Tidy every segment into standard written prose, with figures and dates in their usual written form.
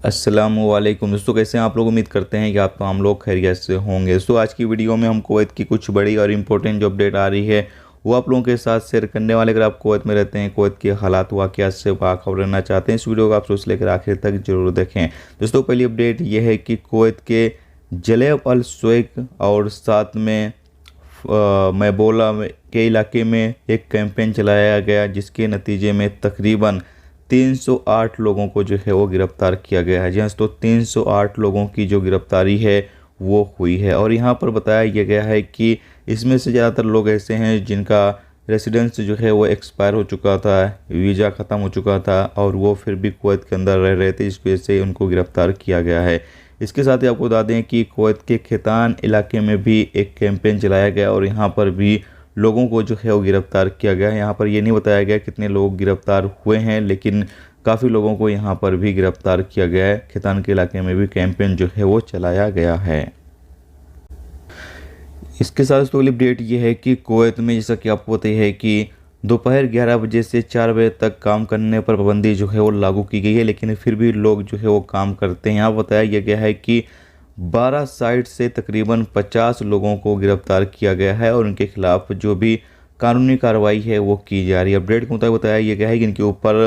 अस्सलामुअलैकुम दोस्तों, कैसे हैं आप लोग। उम्मीद करते हैं कि आप तमाम लोग खैरियत से होंगे। दोस्तों आज की वीडियो में हम कुवैत की कुछ बड़ी और इम्पोर्टेंट जो अपडेट आ रही है वो आप लोगों के साथ शेयर करने वाले। अगर आप कुवैत में रहते हैं, कुवैत के हालात वाक़यात से बाखबर रहना चाहते हैं, इस वीडियो को आप शुरू से लेकर आखिर तक जरूर देखें। दोस्तों पहली अपडेट ये है कि कुवैत के जलेब अल सुवैक और साथ में मैबोला के इलाके में एक कैंपेन चलाया गया, जिसके नतीजे में तकरीबन 308 लोगों को जो है वो गिरफ़्तार किया गया है। जी हाँ, तो 308 लोगों की जो गिरफ़्तारी है वो हुई है। और यहाँ पर बताया गया है कि इसमें से ज़्यादातर लोग ऐसे हैं जिनका रेसिडेंस जो है वो एक्सपायर हो चुका था, वीज़ा ख़त्म हो चुका था और वो फिर भी कुवैत के अंदर रह रहे थे, जिस वजह से उनको गिरफ़्तार किया गया है। इसके साथ ही आपको बता दें कि कुवैत के खैतान इलाके में भी एक कैंपेन चलाया गया और यहाँ पर भी लोगों को जो है वो गिरफ़्तार किया गया है। यहाँ पर ये नहीं बताया गया कितने लोग गिरफ़्तार हुए हैं, लेकिन काफ़ी लोगों को यहाँ पर भी गिरफ़्तार किया गया है। खैतान के इलाके में भी कैंपेन जो है वो चलाया गया है। इसके साथ दोस्तों अगली अपडेट ये है कि कुवैत में जैसा कि आपको पता है कि दोपहर 11 बजे से 4 बजे तक काम करने पर पाबंदी जो है वो लागू की गई है, लेकिन फिर भी लोग जो है वो काम करते हैं। यहाँ बताया गया है कि 12 साइट से तकरीबन 50 लोगों को गिरफ्तार किया गया है और उनके खिलाफ जो भी कानूनी कार्रवाई है वो की जा रही है। अपडेट के मुताबिक बताया गया है कि इनके ऊपर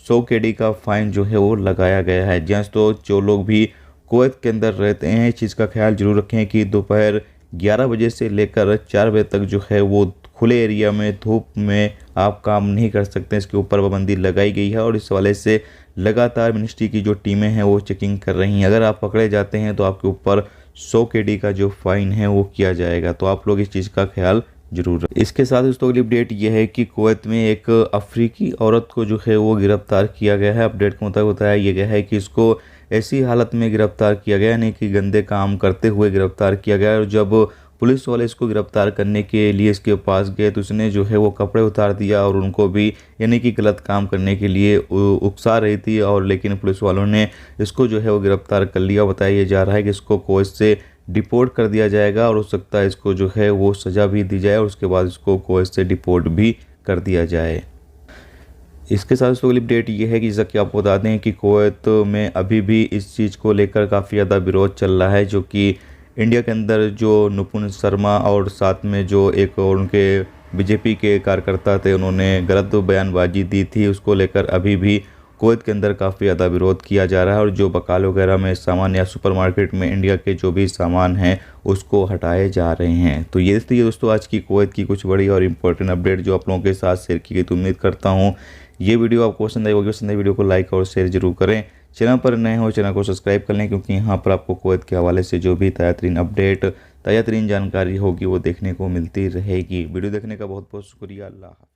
100 KD का फ़ाइन जो है वो लगाया गया है। जहाँ तो जो लोग भी कुवैत के अंदर रहते हैं, इस चीज़ का ख्याल जरूर रखें कि दोपहर 11 बजे से लेकर 4 बजे तक जो है वो खुले एरिया में धूप में आप काम नहीं कर सकते। इसके ऊपर पाबंदी लगाई गई है और इस हवाले से लगातार मिनिस्ट्री की जो टीमें हैं वो चेकिंग कर रही हैं। अगर आप पकड़े जाते हैं तो आपके ऊपर 100 KD का जो फ़ाइन है वो किया जाएगा, तो आप लोग इस चीज़ का ख्याल जरूर रखें। इसके साथ दोस्तों अगली अपडेट ये है कि कुवैत में एक अफ्रीकी औरत को जो है वो गिरफ्तार किया गया है। अपडेट के मुताबिक बताया गया है कि इसको ऐसी हालत में गिरफ्तार किया गया, यानी कि गंदे काम करते हुए गिरफ्तार किया गया। और जब पुलिस वाले इसको गिरफ्तार करने के लिए इसके पास गए तो उसने जो है वो कपड़े उतार दिया और उनको भी यानी कि गलत काम करने के लिए उकसा रही थी। और लेकिन पुलिस वालों ने इसको जो है वो गिरफ्तार कर लिया। बताया जा रहा है कि इसको कुवैत से डिपोर्ट कर दिया जाएगा और हो सकता है इसको जो है वो सज़ा भी दी जाए और उसके बाद इसको कुवैत से डिपोर्ट भी कर दिया जाए। इसके साथ अगली अपडेट ये है कि जैसा कि आपको बता दें कि कुवैत में अभी भी इस चीज़ को लेकर काफ़ी ज़्यादा विरोध चल रहा है, जो कि इंडिया के अंदर जो नुपुर शर्मा और साथ में जो एक और उनके बीजेपी के कार्यकर्ता थे, उन्होंने गलत बयानबाजी दी थी, उसको लेकर अभी भी कुवैत के अंदर काफ़ी ज़्यादा विरोध किया जा रहा है। और जो बकाल वगैरह में सामान या सुपरमार्केट में इंडिया के जो भी सामान हैं उसको हटाए जा रहे हैं। तो ये दोस्तों आज की कुवैत की कुछ बड़ी और इम्पोर्टेंट अपडेट जो आप लोगों के साथ शेयर की गई। तो उम्मीद करता हूँ ये वीडियो आपको पसंद आई होगी। पसंद आई वीडियो को लाइक और शेयर जरूर करें। चैनल पर नए हो चैनल को सब्सक्राइब कर लें, क्योंकि यहाँ पर आपको कुवैत के हवाले से जो भी ताज़ा तरीन अपडेट, ताज़ा तरीन जानकारी होगी वो देखने को मिलती रहेगी। वीडियो देखने का बहुत बहुत शुक्रिया। अल्लाह।